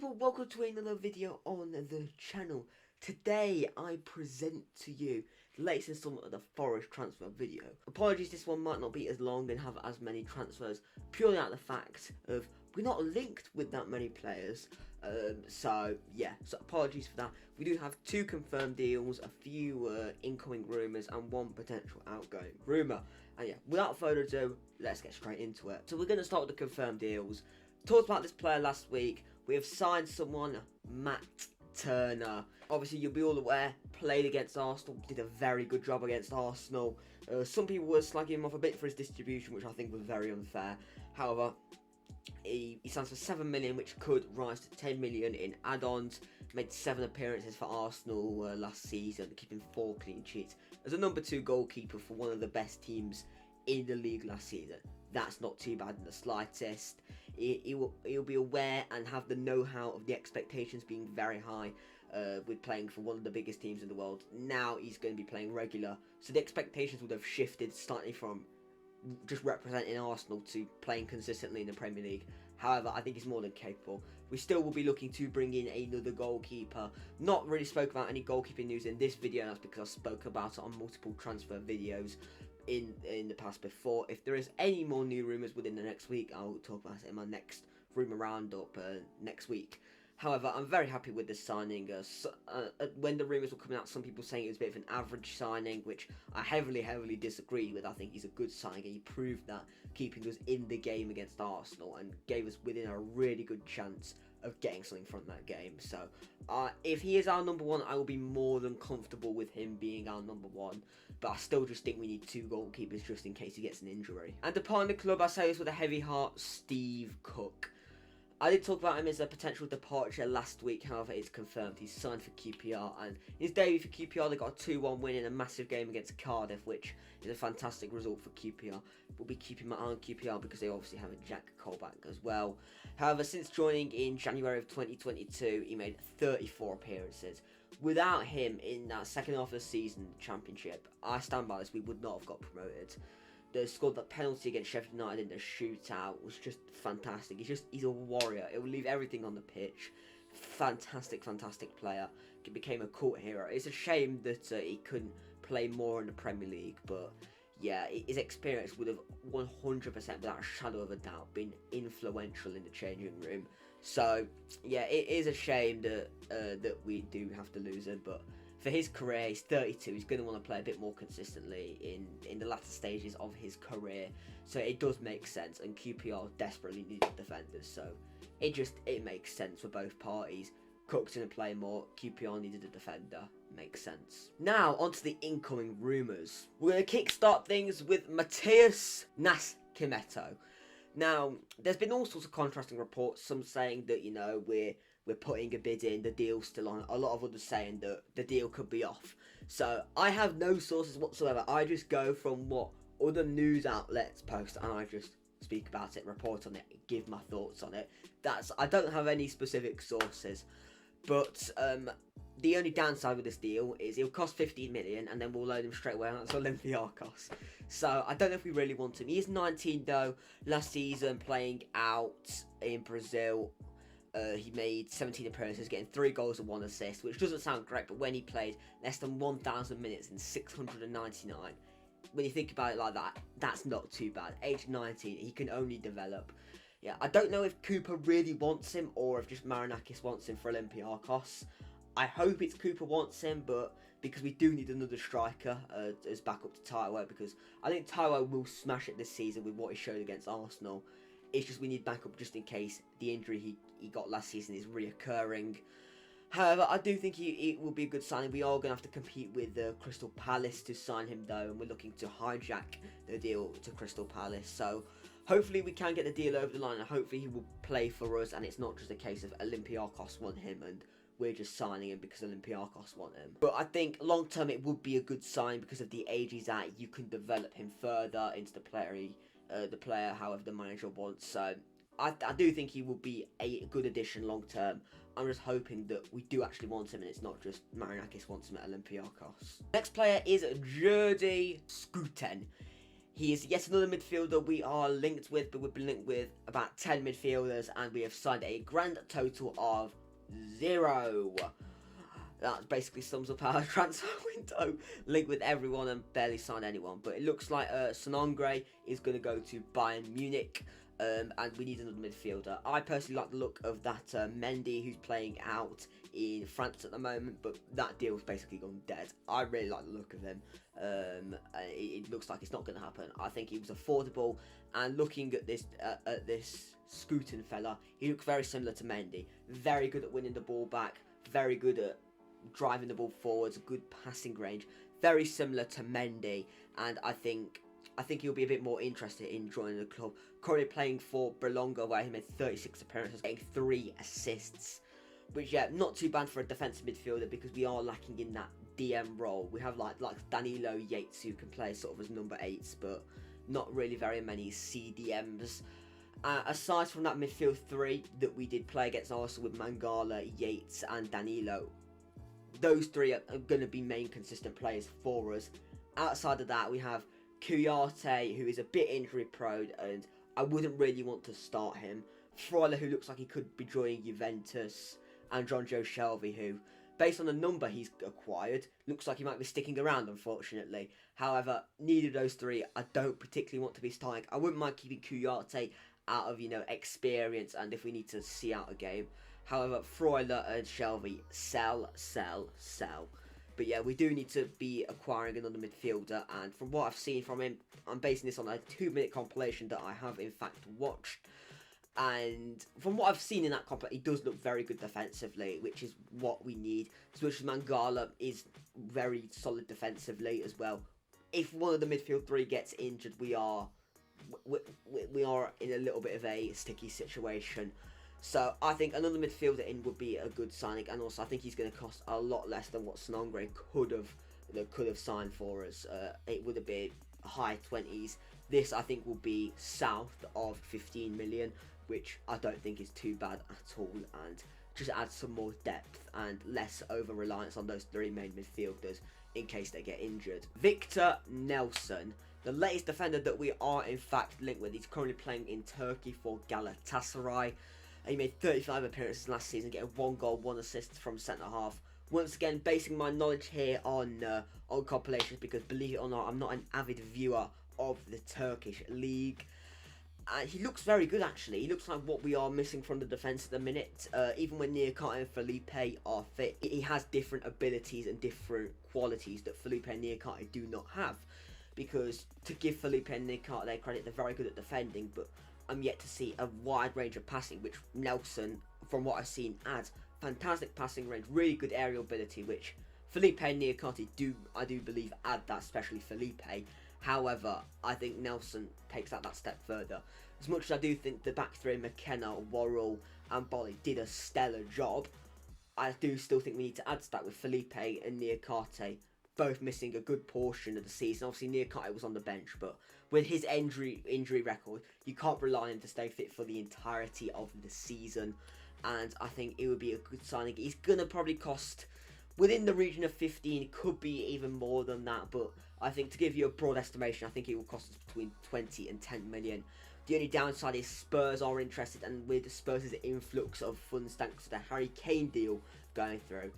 people, welcome to another video on the channel. Today I present to you the latest installment of the Forest transfer video. Apologies, this one might not be as long and have as many transfers, purely out of the fact of we're not linked with that many players. So apologies for that. We do have 2 confirmed deals, a few incoming rumours and 1 potential outgoing rumour. And yeah, without further ado, let's get straight into it. So we're going to start with the confirmed deals. Talked about this player last week. We have signed someone, Matt Turner. Obviously, you'll be all aware, played against Arsenal, did a very good job against Arsenal. Some people were slagging him off a bit for his distribution, which I think was very unfair. However, he signs for 7 million, which could rise to 10 million in add-ons. Made 7 appearances for Arsenal last season, keeping 4 clean sheets. As a number 2 goalkeeper for one of the best teams in the league last season, that's not too bad in the slightest. He'll be aware and have the know-how of the expectations being very high with playing for one of the biggest teams in the world. Now he's going to be playing regular, so the expectations would have shifted slightly from just representing Arsenal to playing consistently in the Premier League. However, I think he's more than capable. We still will be looking to bring in another goalkeeper. Not really spoke about any goalkeeping news in this video, that's because I spoke about it on multiple transfer videos in the past before. If there is any more new rumours within the next week, I'll talk about it in my next rumour roundup next week. However, I'm very happy with this signing. When the rumours were coming out, some people saying it was a bit of an average signing, which I heavily disagree with. I think he's a good signing, and he proved that, keeping us in the game against Arsenal and gave us within a really good chance of getting something from that game. So if he is our number 1, I will be more than comfortable with him being our number 1, but I still just think we need 2 goalkeepers just in case he gets an injury. And departing the club, I say this with a heavy heart, Steve Cook. I did talk about him as a potential departure last week, however it's confirmed he's signed for QPR, and his debut for QPR, they got a 2-1 win in a massive game against Cardiff, which is a fantastic result for QPR. We'll be keeping my eye on QPR because they obviously have a Jack Colback as well. However, since joining in January of 2022, he made 34 appearances. Without him in that second half of the season, Championship, I stand by this, we would not have got promoted. They scored that penalty against Sheffield United in the shootout was just fantastic. He's a warrior. It will leave everything on the pitch. Fantastic player. He became a cult hero. It's a shame that he couldn't play more in the Premier League, but yeah, his experience would have 100%, without a shadow of a doubt, been influential in the changing room. So yeah, it is a shame that we do have to lose him, but for his career, he's 32, he's going to want to play a bit more consistently in the latter stages of his career. So it does make sense, and QPR desperately needed defenders, so it makes sense for both parties. Cook's going to play more, QPR needed a defender, makes sense. Now, onto the incoming rumours. We're going to kickstart things with Matheus Nascimento. Now, there's been all sorts of contrasting reports, some saying that, you know, we're putting a bid in, the deal's still on. A lot of others saying that the deal could be off. So I have no sources whatsoever. I just go from what other news outlets post, and I just speak about it, report on it, give my thoughts on it. I don't have any specific sources. But the only downside with this deal is it'll cost 15 million, and then we'll load him straight away on Olympiacos. So I don't know if we really want him. He is 19 though. Last season, playing out in Brazil, he made 17 appearances, getting 3 goals and 1 assist, which doesn't sound great, but when he played less than 1,000 minutes in 699, when you think about it like that, that's not too bad. Age 19, he can only develop. Yeah, I don't know if Cooper really wants him or if just Marinakis wants him for Olympiacos. I hope it's Cooper wants him, but because we do need another striker as backup to Taiwo, because I think Taiwo will smash it this season with what he showed against Arsenal. It's just we need backup just in case the injury he got last season is reoccurring. However, I do think he will be a good signing. We are going to have to compete with Crystal Palace to sign him though, and we're looking to hijack the deal to Crystal Palace. So hopefully we can get the deal over the line, and hopefully he will play for us, and it's not just a case of Olympiacos want him and we're just signing him because Olympiacos want him. But I think long term it would be a good sign because of the age he's at. You can develop him further into the player however the manager wants. So I do think he will be a good addition long term. I'm just hoping that we do actually want him and it's not just Marinakis wants him at Olympiacos. Next player is Djed Spence. He is yet another midfielder we are linked with, but we've been linked with about 10 midfielders, and we have signed a grand total of 0. That basically sums up our transfer window. Linked with everyone and barely signed anyone. But it looks like Sonongre is going to go to Bayern Munich. And we need another midfielder. I personally like the look of that Mendy, who's playing out in France at the moment, but that deal's basically gone dead. I really like the look of him. It looks like it's not going to happen. I think he was affordable, and looking at this Scooten fella, he looks very similar to Mendy. Very good at winning the ball back, very good at driving the ball forwards, good passing range, very similar to Mendy, and I think he'll be a bit more interested in joining the club. Currently playing for Bologna, where he made 36 appearances, getting 3 assists. Which, yeah, not too bad for a defensive midfielder, because we are lacking in that DM role. We have like Danilo, Yates, who can play sort of as number 8s, but not really very many CDMs. Aside from that midfield 3 that we did play against Arsenal with Mangala, Yates and Danilo, those 3 are going to be main consistent players for us. Outside of that, we have Kouyaté, who is a bit injury prone, and I wouldn't really want to start him. Freuler, who looks like he could be joining Juventus, and Jonjo Shelvey, who, based on the number he's acquired, looks like he might be sticking around, unfortunately. However, neither of those 3 I don't particularly want to be starting. I wouldn't mind keeping Kouyaté out of, experience, and if we need to see out a game. However, Freuler and Shelvey, sell. But yeah, we do need to be acquiring another midfielder, and from what I've seen from him, I'm basing this on a 2-minute compilation that I have in fact watched. And from what I've seen in that compilation, he does look very good defensively, which is what we need. Especially Mangala is very solid defensively as well. If one of the midfield 3 gets injured, we are in a little bit of a sticky situation. So I think another midfielder in would be a good signing, and also I think he's going to cost a lot less than what Sonongre could have signed for us. It would have been high 20s. This I think will be south of 15 million, which I don't think is too bad at all, and just adds some more depth and less over reliance on those 3 main midfielders in case they get injured. Victor Nelsson, the latest defender that we are in fact linked with. He's currently playing in Turkey for Galatasaray. He made 35 appearances last season, getting 1 goal, 1 assist from centre half. Once again, basing my knowledge here on compilations, because believe it or not, I'm not an avid viewer of the Turkish league. And he looks very good, actually. He looks like what we are missing from the defence at the minute. Even when Niakate and Felipe are fit, he has different abilities and different qualities that Felipe and Niakate do not have. Because to give Felipe and Niakate their credit, they're very good at defending, but I'm yet to see a wide range of passing, which Nelsson, from what I've seen, adds. Fantastic passing range, really good aerial ability, which Felipe and Niakate I do believe add that, especially Felipe. However, I think Nelsson takes that step further. As much as I do think the back 3, McKenna, Worrell and Bolly, did a stellar job, I do still think we need to add to that with Felipe and Niakate both missing a good portion of the season. Obviously, Niakate was on the bench, but with his injury record, you can't rely on him to stay fit for the entirety of the season. And I think it would be a good signing. He's going to probably cost within the region of 15, could be even more than that, but I think to give you a broad estimation, I think it will cost us between 20 and 10 million. The only downside is Spurs are interested, and with Spurs' influx of funds thanks to the Harry Kane deal going through,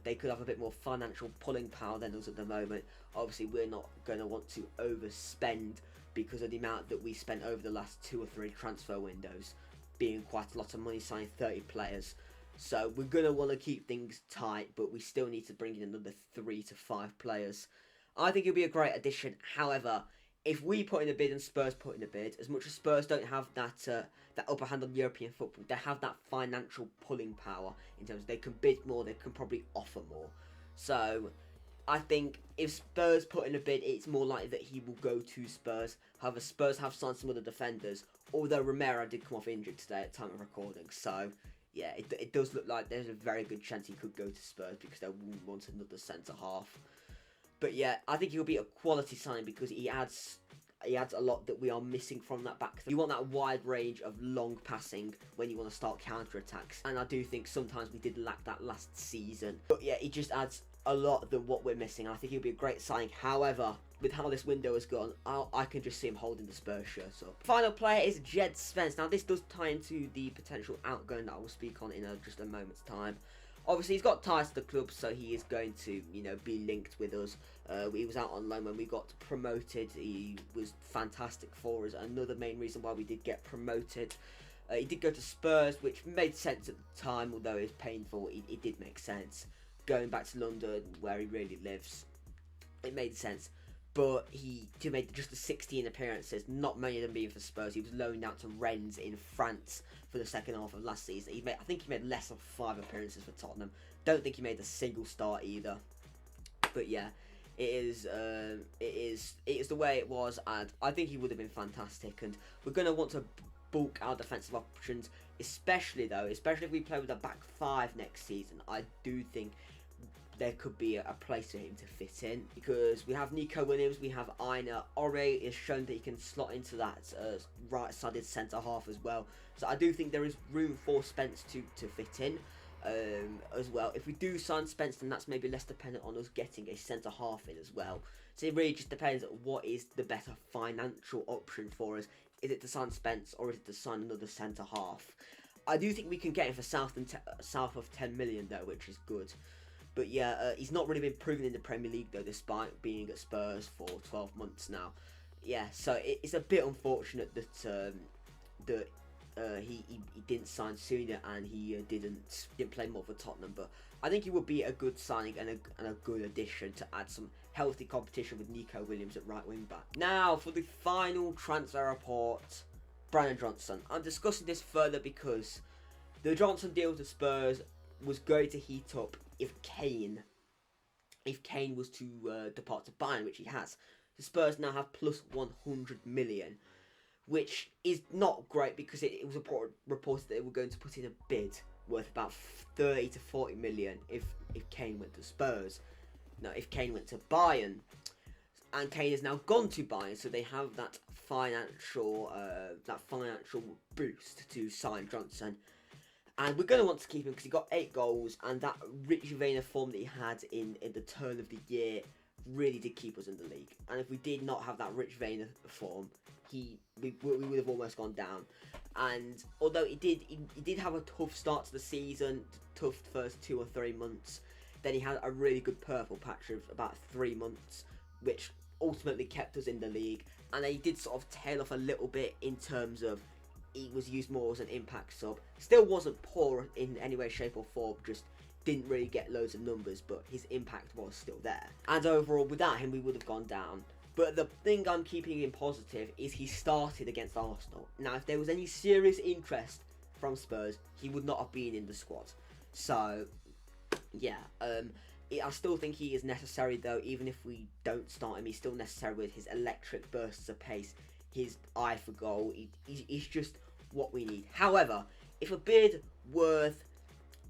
they could have a bit more financial pulling power than us at the moment. Obviously, we're not going to want to overspend because of the amount that we spent over the last 2 or 3 transfer windows, being quite a lot of money signing 30 players. So we're going to want to keep things tight, but we still need to bring in another 3 to 5 players. I think it'll be a great addition. However, if we put in a bid and Spurs put in a bid, as much as Spurs don't have that upper hand on European football, they have that financial pulling power in terms of they can bid more, they can probably offer more. So I think if Spurs put in a bid, it's more likely that he will go to Spurs. However, Spurs have signed some other defenders, although Romero did come off injured today at time of recording. So yeah, it does look like there's a very good chance he could go to Spurs because they won't want another centre half. But yeah, I think he'll be a quality signing because he adds a lot that we are missing from that back. You want that wide range of long passing when you want to start counter-attacks. And I do think sometimes we did lack that last season. But yeah, he just adds a lot than what we're missing. I think he'll be a great signing. However, with how this window has gone, I can just see him holding the Spurs shirt up. Final player is Djed Spence. Now this does tie into the potential outgoing that I will speak on in just a moment's time. Obviously, he's got ties to the club, so he is going to, you know, be linked with us. He was out on loan when we got promoted. He was fantastic for us. Another main reason why we did get promoted. He did go to Spurs, which made sense at the time, although it was painful. It did make sense. Going back to London, where he really lives, it made sense. But he made just the 16 appearances, not many of them being for Spurs. He was loaned out to Rennes in France for the second half of last season. I think he made less than 5 appearances for Tottenham. Don't think he made a single start either. But yeah, it is the way it was, and I think he would have been fantastic. And we're going to want to bulk our defensive options, especially if we play with a back 5 next season. I do think there could be a place for him to fit in, because we have Nico Williams, we have Aina. Ore is shown that he can slot into that right-sided centre-half as well. So I do think there is room for Spence to fit in as well. If we do sign Spence, then that's maybe less dependent on us getting a centre-half in as well. So it really just depends what is the better financial option for us. Is it to sign Spence, or is it to sign another centre-half? I do think we can get him for south of 10 million though, which is good. But yeah, he's not really been proven in the Premier League though, despite being at Spurs for 12 months now. Yeah, so it's a bit unfortunate that he didn't sign sooner, and he didn't play more for Tottenham. But I think he would be a good signing and a good addition to add some healthy competition with Nico Williams at right wing back. Now for the final transfer report, Brandon Johnson. I'm discussing this further because the Johnson deal to Spurs was going to heat up if Kane was to depart to Bayern, which he has. The Spurs now have plus 100 million, which is not great, because it was reported that they were going to put in a bid worth about 30 to 40 million if Kane went to Spurs. Now, if Kane went to Bayern, and Kane has now gone to Bayern, so they have that financial boost to sign Johnson. And we're going to want to keep him because he got 8 goals, and that Rich Vayner form that he had in the turn of the year really did keep us in the league. And if we did not have that Rich Vayner form, we would have almost gone down. And although he did have a tough start to the season, tough first 2 or 3 months, then he had a really good purple patch of about 3 months, which ultimately kept us in the league. And he did sort of tail off a little bit in terms of he was used more as an impact sub. Still wasn't poor in any way, shape or form, just didn't really get loads of numbers, but his impact was still there. And overall, without him, we would have gone down. But the thing I'm keeping him positive is he started against Arsenal. Now, if there was any serious interest from Spurs, he would not have been in the squad. So, yeah, I still think he is necessary, though. Even if we don't start him, he's still necessary with his electric bursts of pace, his eye for goal. He's just what we need. However, if a bid worth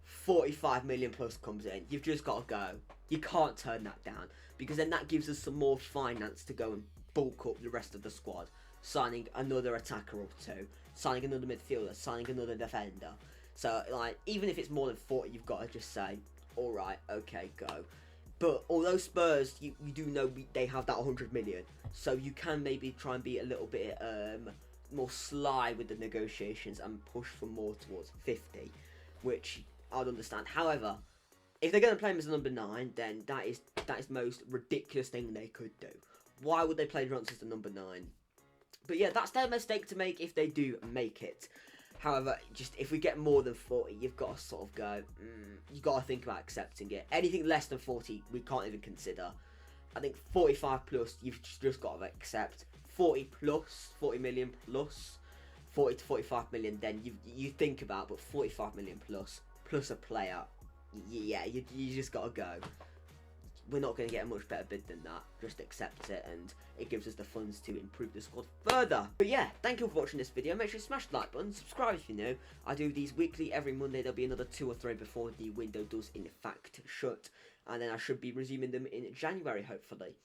45 million plus comes in, you've just got to go. You can't turn that down, because then that gives us some more finance to go and bulk up the rest of the squad, signing another attacker or 2, signing another midfielder, signing another defender. So, like, even if it's more than 40, you've got to just say, all right, okay, go. But although Spurs, you do know they have that 100 million, so you can maybe try and be a little bit more sly with the negotiations and push for more towards 50, which I'd understand. However, if they're going to play him as a number 9, then that is the most ridiculous thing they could do. Why would they play Johnson as the number 9? But yeah, that's their mistake to make if they do make it. However, just if we get more than 40, you've got to sort of go, you've got to think about accepting it. Anything less than 40, we can't even consider. I think 45 plus, you've just got to accept. 40 plus, 40 million plus, 40 to 45 million, then you think about, but 45 million plus a player, yeah, you just got to go. We're not going to get a much better bid than that. Just accept it, and it gives us the funds to improve the squad further. But yeah, thank you for watching this video. Make sure you smash the like button, subscribe if you're new. I do these weekly. Every Monday there'll be another 2 or 3 before the window does in fact shut, and then I should be resuming them in January, hopefully.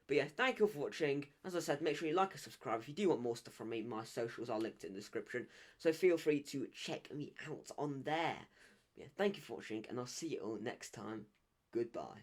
But yeah, thank you for watching. As I said, make sure you like and subscribe. If you do want more stuff from me, my socials are linked in the description, so feel free to check me out on there. Yeah, thank you for watching, and I'll see you all next time. Goodbye.